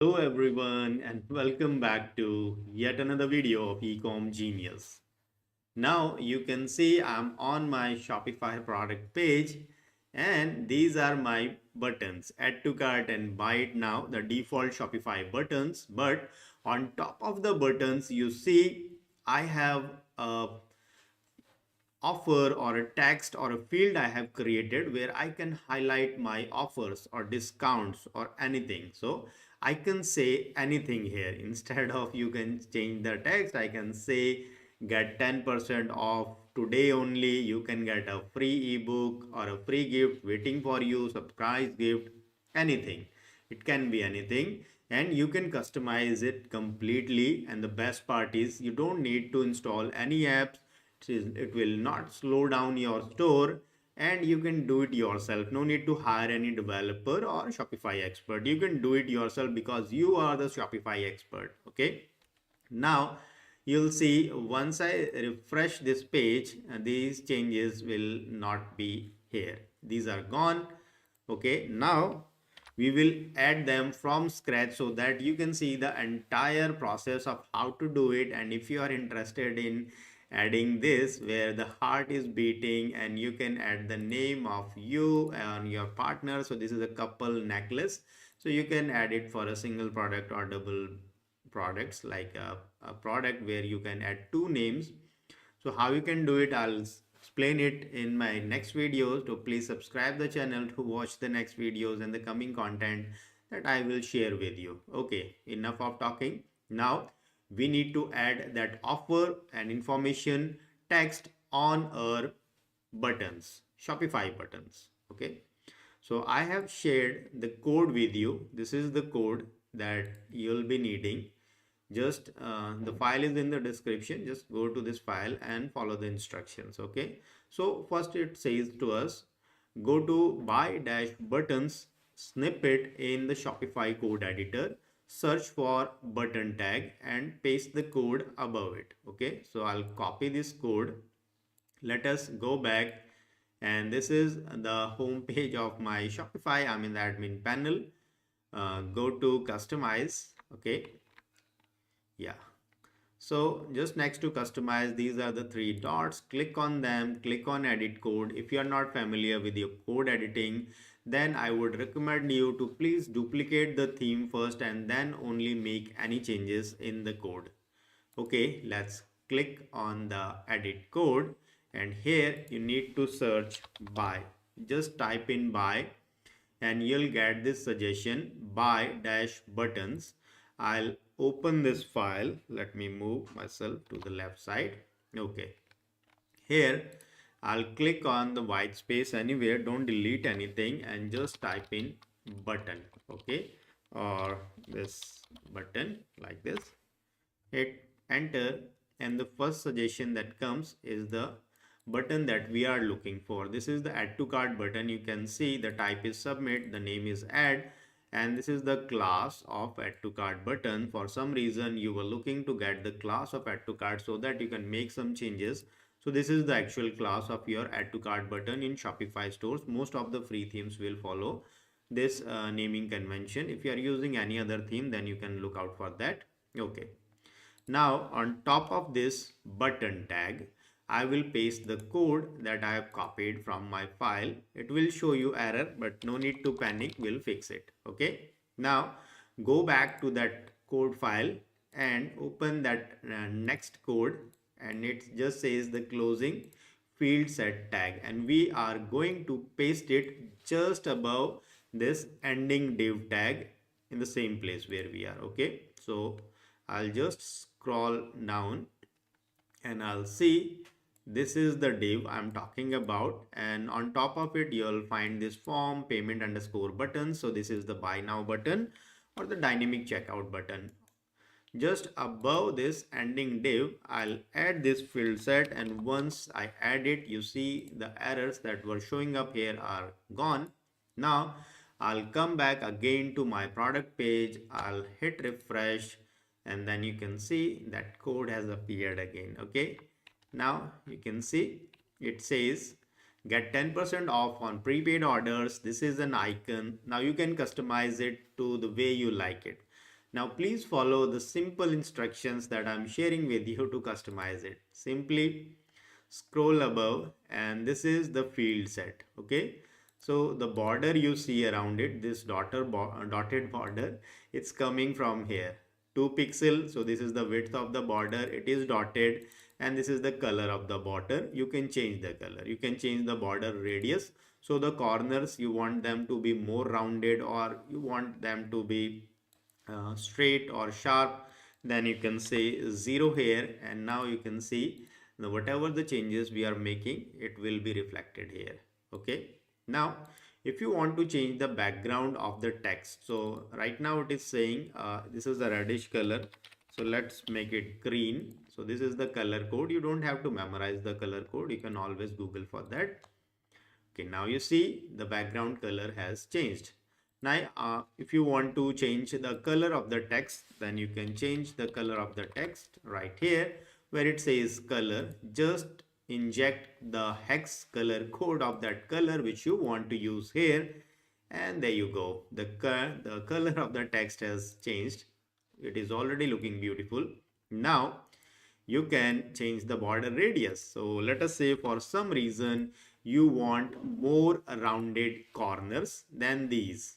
Hello everyone and welcome back to yet another video of Ecom Genius. Now you can see I'm on my Shopify product page and these are my buttons: add to cart and buy it now, the default Shopify buttons. But on top of the buttons you see I have a offer or a text or a field I have created where I can highlight my offers or discounts or anything. So I can say anything here. Instead of you can change the text, I can say get 10% off today only. You can get a free ebook or a free gift waiting for you, surprise gift, anything. It can be anything and you can customize it completely. And the best part is you don't need to install any apps. It will not slow down your store and you can do it yourself. No need to hire any developer or Shopify expert. You can do it yourself because you are the Shopify expert. Okay. Now you'll see once I refresh this page, these changes will not be here. These are gone. Okay. Now we will add them from scratch so that you can see the entire process of how to do it. And if you are interested in adding this where the heart is beating, and you can add the name of you and your partner. So this is a couple necklace, so you can add it for a single product or double products, like a product where you can add two names. So how you can do it, I'll explain it in my next videos. So please subscribe the channel to watch the next videos and the coming content that I will share with you. Okay, enough of talking. Now we need to add that offer and information text on our buttons, Shopify buttons. Okay, so I have shared the code with you. This is the code that you'll be needing. Just the file is in the description. Just go to this file and follow the instructions. Okay, so first it says to us, go to buy dash buttons snippet in the Shopify code editor, search for button tag and paste the code above it. Okay, so I'll copy this code. Let us go back, and this is the home page of my Shopify. I'm in the admin panel. Go to customize. Okay, yeah, so just next to customize, these are the three dots. Click on them, click on edit code. If you are not familiar with your code editing, then I would recommend you to please duplicate the theme first and then only make any changes in the code. Okay, let's click on the edit code, and here you need to search buy. Just type in buy and you'll get this suggestion, buy dash buttons. I'll open this file. Let me move myself to the left side. Okay, here I'll click on the white space anywhere. Don't delete anything and just type in button. Okay, or this button like this. Hit enter, and the first suggestion that comes is the button that we are looking for. This is the add to cart button. You can see the type is submit, the name is add, and this is the class of add to cart button. For some reason you were looking to get the class of add to cart so that you can make some changes. So this is the actual class of your add to cart button in Shopify stores. Most of the free themes will follow this naming convention. If you are using any other theme, then you can look out for that. Okay, now on top of this button tag, I will paste the code that I have copied from my file. It will show you error, but no need to panic, we'll fix it. Okay, now go back to that code file and open that next code, and it just says the closing field set tag, and we are going to paste it just above this ending div tag in the same place where we are. Okay, so I'll just scroll down and I'll see this is the div I'm talking about, and on top of it you'll find this form payment underscore button. So this is the buy now button or the dynamic checkout button. Just above this ending div, I'll add this field set, and once I add it, you see the errors that were showing up here are gone. Now I'll come back again to my product page. I'll hit refresh, and then you can see that code has appeared again. Okay, now you can see it says get 10% off on prepaid orders. This is an icon. Now you can customize it to the way you like it. Now please follow the simple instructions that I'm sharing with you to customize it. Simply scroll above and this is the field set. Okay. So the border you see around it, this dotted border, it's coming from here. 2 pixel. So this is the width of the border. It is dotted and this is the color of the border. You can change the color. You can change the border radius. So the corners you want them to be more rounded or you want them to be straight or sharp, then you can say 0 here, and now you can see whatever the changes we are making, it will be reflected here. Okay. Now if you want to change the background of the text, so right now it is saying this is a reddish color, so let's make it green. So this is the color code. You don't have to memorize the color code, you can always Google for that. Okay, now you see the background color has changed. Now, if you want to change the color of the text, then you can change the color of the text right here where it says color. Just inject the hex color code of that color which you want to use here. And there you go. The color of the text has changed. It is already looking beautiful. Now, you can change the border radius. So let us say for some reason you want more rounded corners than these.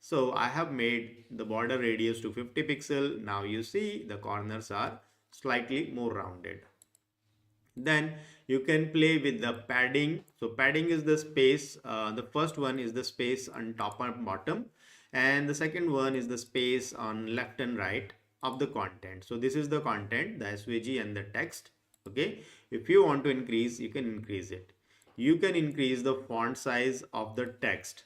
So I have made the border radius to 50 pixel. Now you see the corners are slightly more rounded. Then you can play with the padding. So padding is the space. The first one is the space on top and bottom, and the second one is the space on left and right of the content. So this is the content, the SVG and the text. Okay. If you want to increase, you can increase it. You can increase the font size of the text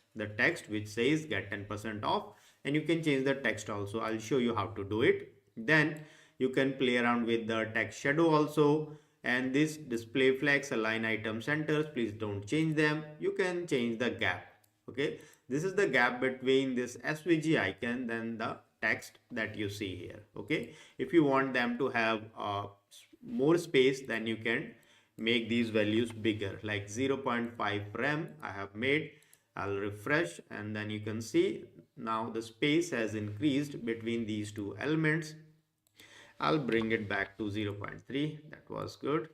which says get 10% off, and you can change the text also. I'll show you how to do it. Then you can play around with the text shadow also, and this display flex align item centers, please don't change them. You can change the gap. Okay, this is the gap between this SVG icon then the text that you see here. Okay, if you want them to have more space, then you can make these values bigger, like 0.5 rem I have made. I'll refresh and then you can see now the space has increased between these two elements. I'll bring it back to 0.3. That was good.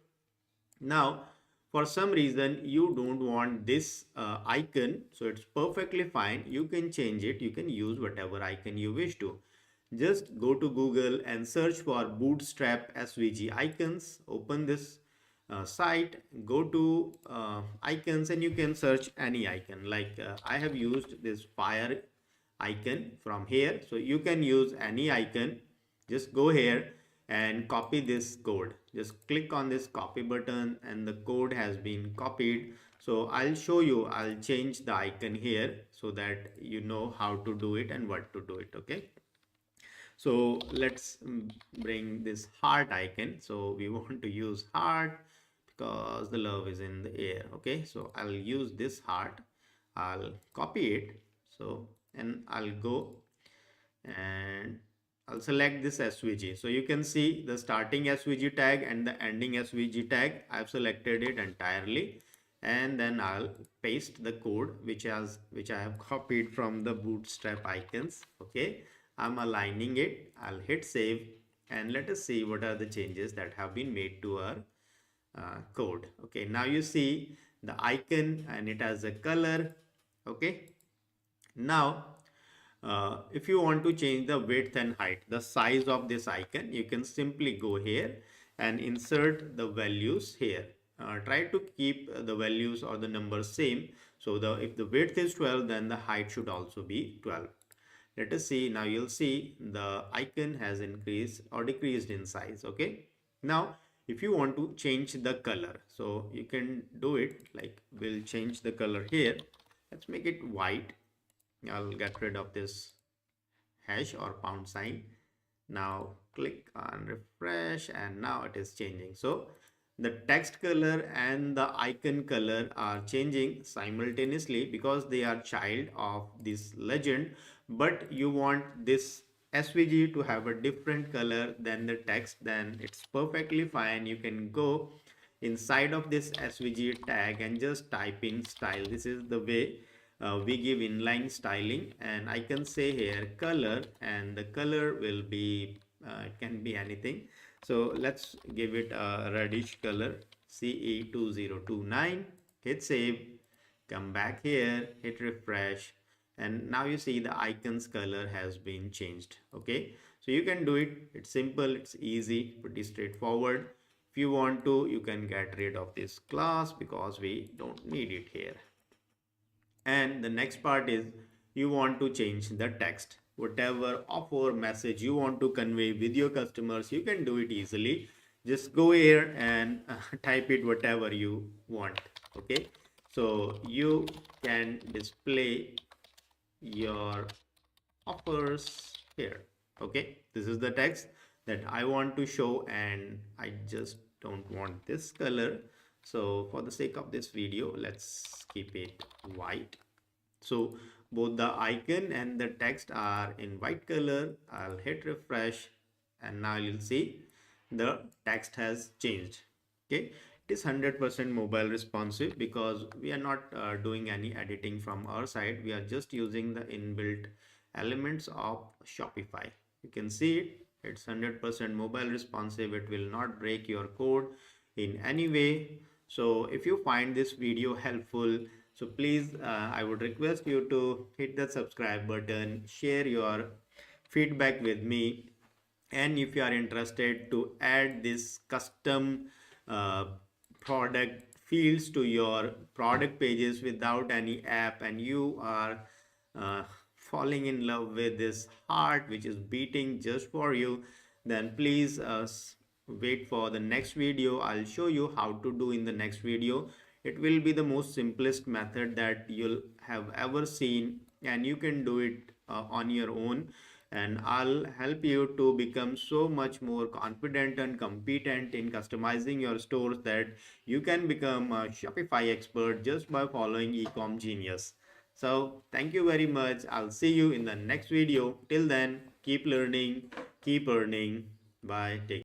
Now, for some reason you don't want this icon, so it's perfectly fine. You can change it. You can use whatever icon you wish to. Just go to Google and search for Bootstrap SVG icons. Open this site, go to icons, and you can search any icon. Like I have used this fire icon from here, so you can use any icon. Just go here and copy this code. Just click on this copy button and the code has been copied. So I'll show you, I'll change the icon here so that you know how to do it and what to do it. Okay, so let's bring this heart icon. So we want to use heart because the love is in the air. Okay, so I'll use this heart, I'll copy it. So and I'll go and I'll select this SVG. So you can see the starting SVG tag and the ending SVG tag. I've selected it entirely, and then I'll paste the code which I have copied from the Bootstrap icons. Okay, I'm aligning it. I'll hit save and let us see what are the changes that have been made to our code. Okay, now you see the icon and it has a color. Okay, now if you want to change the width and height, the size of this icon, you can simply go here and insert the values here. Try to keep the values or the numbers same. So if the width is 12, then the height should also be 12. Let us see. Now you'll see the icon has increased or decreased in size. Okay. Now if you want to change the color, so you can do it. Like we'll change the color here. Let's make it white. I'll get rid of this hash or pound sign. Now click on refresh and now it is changing. So the text color and the icon color are changing simultaneously because they are child of this legend, but you want this SVG to have a different color than the text, then it's perfectly fine. You can go inside of this SVG tag and just type in style. This is the way we give inline styling, and I can say here color, and the color will be it can be anything. So let's give it a reddish color, CE2029. Hit save, come back here, hit refresh, and now you see the icons color has been changed. Okay, so you can do it. It's simple, it's easy, pretty straightforward. If you want to, you can get rid of this class because we don't need it here. And the next part is you want to change the text. Whatever offer message you want to convey with your customers, you can do it easily. Just go here and type it whatever you want. Okay, so you can display your offers here. Okay, this is the text that I want to show, and I just don't want this color. So for the sake of this video, let's keep it white. So both the icon and the text are in white color. I'll hit refresh, and now you'll see the text has changed. Okay, it is 100% mobile responsive because we are not doing any editing from our side. We are just using the inbuilt elements of Shopify. You can see it, it's 100% mobile responsive. It will not break your code in any way. So if you find this video helpful, so please, I would request you to hit the subscribe button, share your feedback with me, and if you are interested to add this custom uh, product fields to your product pages without any app, and you are uh, falling in love with this heart which is beating just for you, then please wait for the next video. I'll show you how to do in the next video. It will be the most simplest method that you'll have ever seen, and you can do it on your own, and I'll help you to become so much more confident and competent in customizing your stores that you can become a Shopify expert just by following Ecom Genius. So thank you very much. I'll see you in the next video. Till then, keep learning, keep earning. Bye. Take